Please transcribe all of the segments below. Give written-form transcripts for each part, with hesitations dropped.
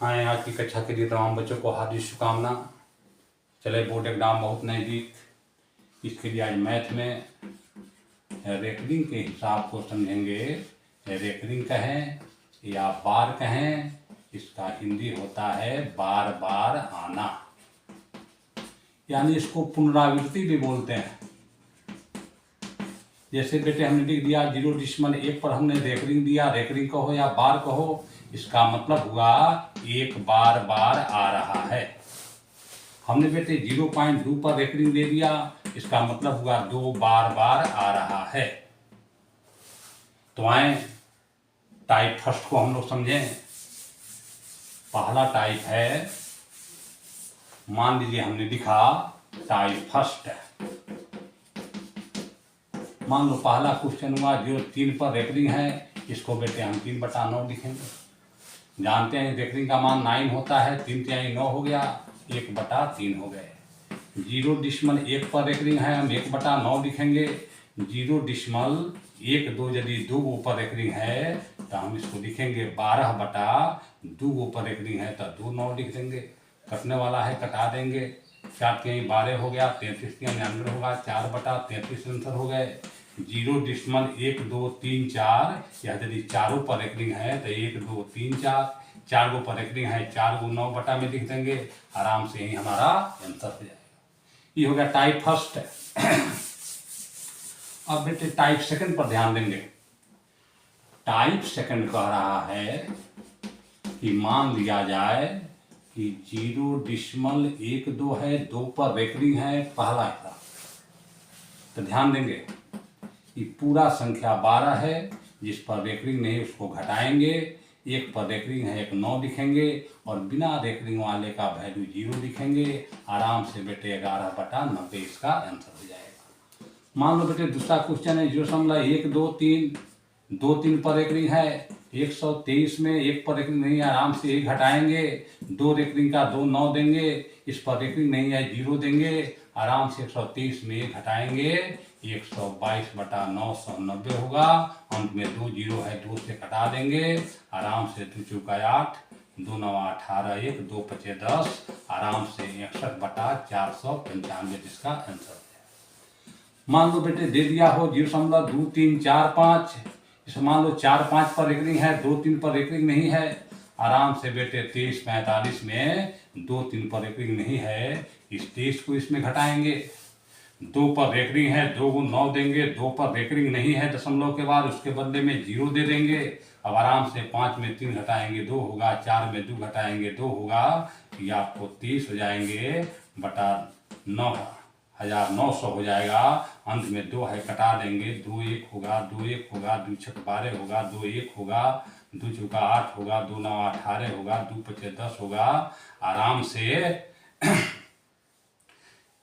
आए आज की कक्षा के लिए तमाम बच्चों को हार्दिक शुभकामना। चले बोर्ड एग्जाम बहुत नज़दीक, इसके लिए आज मैथ में रेकरिंग के हिसाब को समझेंगे। रेकरिंग कहें या बार कहें, इसका हिंदी होता है बार बार आना, यानी इसको पुनरावृत्ति भी बोलते हैं। जैसे बेटे हमने लिख दिया 0.1 पर हमने रेकरिंग दिया, रेकरिंग कहो या बार कहो, इसका मतलब हुआ एक बार बार आ रहा है। हमने बेटे 0.2 पर रेकरिंग दे दिया, इसका मतलब हुआ 2 बार बार आ रहा है। तो आए टाइप फर्स्ट को हम लोग समझें। पहला टाइप है, मान लीजिए हमने लिखा टाइप फर्स्ट। मान लो पहला क्वेश्चन हुआ 0.3 पर रेकरिंग है, इसको बेटे हम 3/9 लिखेंगे। जानते हैं रेकरिंग का मान 9 होता है, 3 तिहाई 9 हो गया, 1/3 हो गए। 0.1 पर रेकरिंग है, हम 1/9 लिखेंगे। 0.12 यदि 2 पर रेकरिंग है तो हम इसको लिखेंगे 12/2 पर रेकरिंग है तो 2 9 लिख देंगे। कटने वाला है कटा देंगे, 4 तिहाई 12 हो गया, 33 तिहाई 99 होगा, 4/33 आंसर हो गए। 0.1 2 3 4 या यदि चारों पर रेकरिंग है तो 1 2 3 4, 4 गो पर रेकरिंग है, 4 गो 9 बटा में लिख देंगे, आराम से ही हमारा आंसर हो जाएगा। ये हो गया टाइप फर्स्ट। अब बेटे टाइप सेकंड पर ध्यान देंगे। टाइप सेकंड कह रहा है कि मान लिया जाए कि 0.12 है, 2 पर रेकरिंग है, पहला हिस्सा। तो ध्यान देंगे कि पूरा संख्या 12 है, जिस पर रेकरिंग नहीं उसको घटाएंगे, 1 पर रेकरिंग है 1 9 लिखेंगे और बिना रेकरिंग वाले का वैल्यू 0 लिखेंगे। आराम से बेटे 11/90 इसका आंसर हो जाएगा। मान लो बेटे दूसरा क्वेश्चन है 0.1 2 3, 2 3 पर रेकरिंग है, 123 में 1 पर रेकरिंग नहीं है, आराम से 1 घटाएंगे, 2 रेकरिंग का 2 9 देंगे, इस पर रेकरिंग नहीं है 0 देंगे, आराम से 123 में 1 घटाएंगे, 122/990 होगा। अंत में 2 0 है, 2 से घटा देंगे, आराम से 2 चौका 8, 2 9 18 1, 2 5 10, आराम से 61/495 इसका आंसर है। मान लो बेटे दे दिया हो 0.2345, इसे मान लो 4 5 पर रेकरिंग है, 2 3 पर रेकरिंग नहीं है, आराम से बेटे 23 45 में 2 3 पर रेकरिंग नहीं है, इस 23 को इसमें घटाएंगे। 2 पर रेकरिंग है, 2 को 9 देंगे, 2 पर रेकरिंग नहीं है दशमलव के बाद, उसके बदले में 0 दे देंगे। अब आराम से 5 में 3 घटाएंगे 2 होगा, 4 में 2 घटाएंगे 2 होगा, ये आपको 30 हो जाएंगे बटा 9,900 हो जाएगा। अंत में 2 है कटा देंगे, 2 1 होगा, 2 1 होगा, 2 6 12 होगा, 2 1 होगा, 2 चौका 8 होगा, 2 9 18 होगा, 2 5 10 होगा, आराम से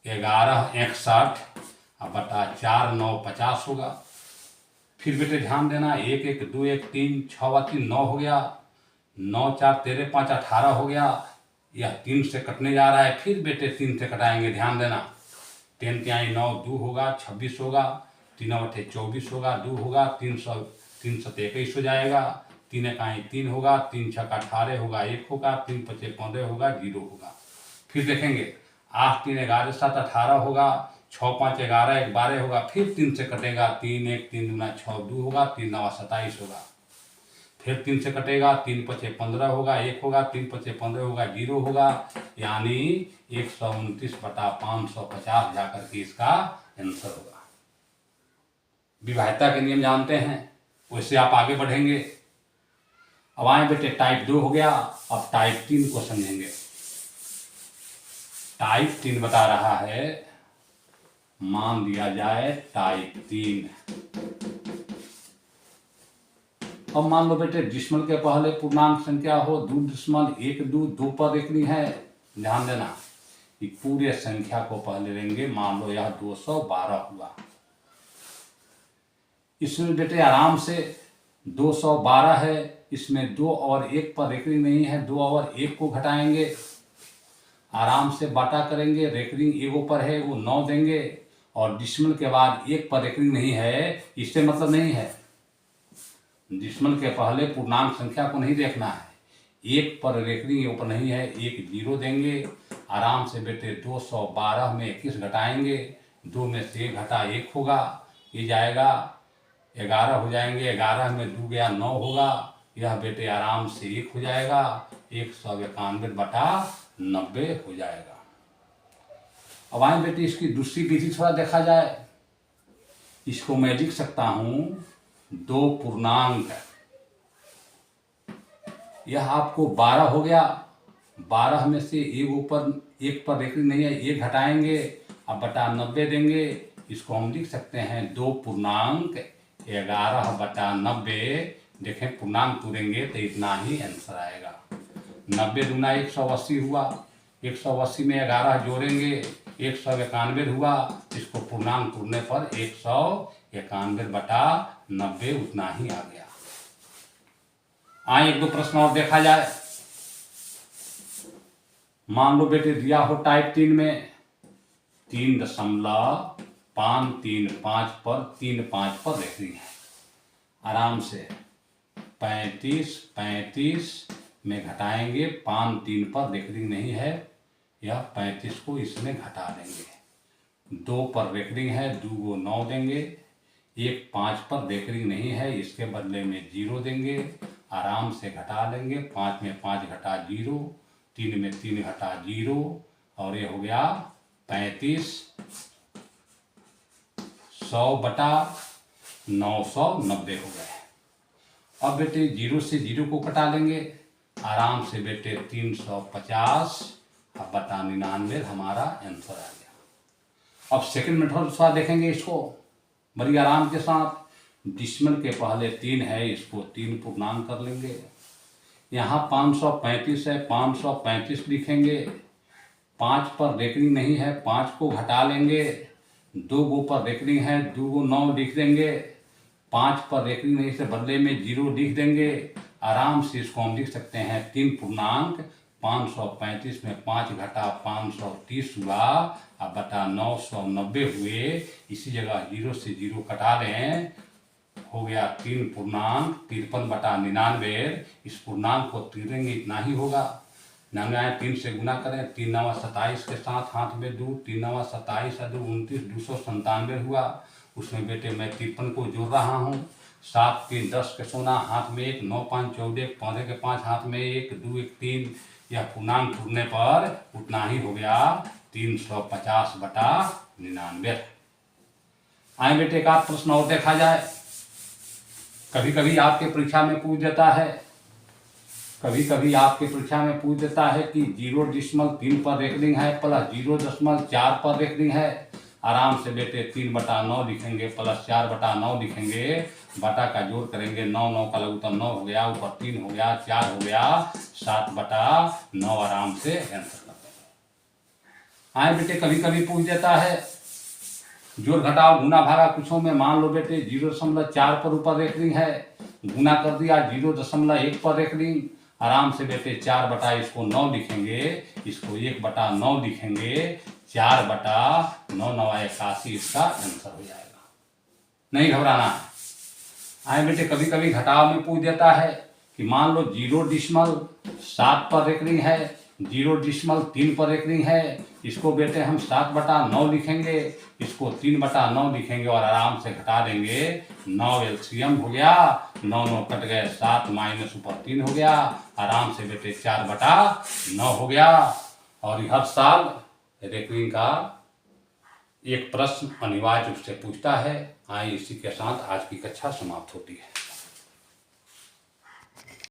1161/4 9 50 होगा। फिर बेटे ध्यान देना 1 1 2 1 3 6 3 9 हो गया, 9 4 13 5 18 हो गया, यह 3 से कटने जा रहा है, फिर बेटे 3 से कटाएंगे, ध्यान देना 3 तिहाई 9 2 होगा, 26 होगा, 3 8 24 होगा, 2 होगा, 3 7 21 हो जाएगा, 3 इकाई 3 होगा, 3 6 18 होगा, 1 होगा, 3 5 15 होगा, 0 होगा। फिर देखेंगे 8 3 11 7 18 होगा, 6 5 11 1 12 होगा, फिर 3 से कटेगा, 3 1 3 दूना 6 2 होगा, 3 9 27 होगा, फिर 3 से कटेगा, 3 5 15 होगा, 1 होगा, 3 5 15 होगा, 0 होगा, यानी 129/550 जाकर के इसका आंसर होगा। विभाज्यता के नियम जानते हैं, वैसे आप आगे बढ़ेंगे। अब आए बेटे टाइप 2 हो गया, अब टाइप 3 को समझेंगे। टाइप 3 बता रहा है, मान लिया जाए टाइप 3। अब मान लो बेटे डिस्मल के पहले पूर्णांक संख्या हो 2.12 2 पर रेकरिंग है, ध्यान देना कि पूरे संख्या को पहले लेंगे। मान लो यह 212 हुआ, इसमें बेटे आराम से 212 है, इसमें 2 और 1 पर रेकरिंग नहीं है, 2 और 1 को घटाएंगे, आराम से बाटा करेंगे, रेकरिंग 1 पर है वो 9 देंगे, और डिस्मल के बाद 1 पर रेकरिंग नहीं है, इससे मतलब नहीं है डिस्मल के पहले पूर्णांक संख्या को नहीं देखना है, एक पर रेकरिंग ऊपर नहीं है, एक जीरो देंगे। आराम से बेटे 212 में 21 घटाएंगे, 2 में से 1 घटा 1 होगा, ये जाएगा 11 हो जाएंगे, 11 में 2 गया 9 होगा, यह बेटे आराम से 1 हो जाएगा, 191/90 हो जाएगा। अब आए बेटे इसकी दूसरी विधि थोड़ा देखा जाए। इसको मैं लिख सकता हूं 2 पूर्णांक, यह आपको 12 हो गया, 12 में से एक पर रेकरिंग नहीं है, 1 घटाएंगे, अब बटा 90 देंगे। इसको हम लिख सकते हैं 2 पूर्णांक 11/90। देखें पूर्णांक तोड़ेंगे तो इतना ही आंसर आएगा। 90 दूना 180 हुआ, 180 में 11 जोड़ेंगे 191 हुआ, इसको पूर्णांक तोड़ने पर 191/90 उतना ही आ गया। आए 1-2 प्रश्न और देखा जाए। मान लो बेटे दिया हो टाइप 3 में 3.535 पर 3.5 पर रेकरिंग है। आराम से 35 में घटाएंगे, 5 3 पर रेकरिंग नहीं है, यह 35 को इसमें घटा देंगे। 2 पर रेकरिंग है, 2 को 9 देंगे, 1 5 पर रेकरिंग नहीं है, इसके बदले में 0 देंगे। आराम से घटा देंगे, 5 में 5 घटा 0, 3 में 3 घटा 0, और ये हो गया 35 100/990 हो गए। अब बेटे 0 से 0 को कटा लेंगे, आराम से बेटे 350/99 हमारा आंसर आ गया। अब सेकंड मेथड थोड़ा देखेंगे इसको बड़ी आराम के साथ। डिसिमल के पहले 3 है, इसको 3 पूर्णांक कर लेंगे। यहाँ 535 है, 535 लिखेंगे, 5 पर रेकरिंग नहीं है, 5 को घटा लेंगे, 2 गो पर रेकरिंग है, 2 को 9 लिख देंगे, 5 पर रेकरिंग नहीं से बदले में 0 लिख देंगे। आराम से इसको हम लिख सकते हैं 3 पूर्णांक 535 में 5 घटा 530 हुआ, अब बटा 990 हुए। इसी जगह 0 से 0 कटा दें, हो गया 3 पूर्णांक 53/99। इस पूर्णांक को तीरेंगे इतना ही होगा। 3 से गुना करें, 3 9 27 के साथ हाथ में 2, 3 9 27 और 2 29, 297 हुआ। उसमें बेटे मैं 53 को जोड़ रहा हूँ। 7 3 10 के सोना हाथ में 1, 9 5 14, 15 के 5 हाथ में 1, 2 1 3। यह पूर्णांक टूटने पर उतना ही हो गया 350/99। आए बेटे एक आध प्रश्न और देखा जाए। कभी कभी आपके परीक्षा में पूछ देता है, कि 0.3 पर रेकरिंग है प्लस 0.4 पर रेकरिंग है। आराम से बेटे 3/9 लिखेंगे प्लस 4/9 लिखेंगे, बटा का जोड़ करेंगे, 9 9 का लघुत्तम 9 हो गया, ऊपर 3 हो गया, 4 हो गया, 7/9 आराम से आंसर कर देंगे। आए बेटे कभी कभी पूछ देता है जोड़ घटाओ गुना भागा कुछों में। मान लो बेटे 0.4 पर ऊपर रेकरिंग है, गुना कर दिया 0.1 पर रेकरिंग। आराम से बेटे 4 इसको 9 लिखेंगे, इसको 1/9 लिखेंगे, 4/9 9 81 इसका आंसर हो जाएगा। नहीं घबराना है। आए बेटे कभी कभी घटाव में पूछ देता है कि मान लो 0.7 पर रेकरिंग है, 0.3 पर रेकरिंग है। इसको बेटे हम 7/9 लिखेंगे, इसको 3/9 लिखेंगे और आराम से घटा देंगे। 9 एलसीएम हो गया, 9 9 कट गए, 7 माइनस ऊपर 3 हो गया। आराम से बेटे 4/9 हो गया। और हर साल रेकरिंग का एक प्रश्न अनिवार्य रूप से पूछता है। आइए इसी के साथ आज की कक्षा समाप्त होती है।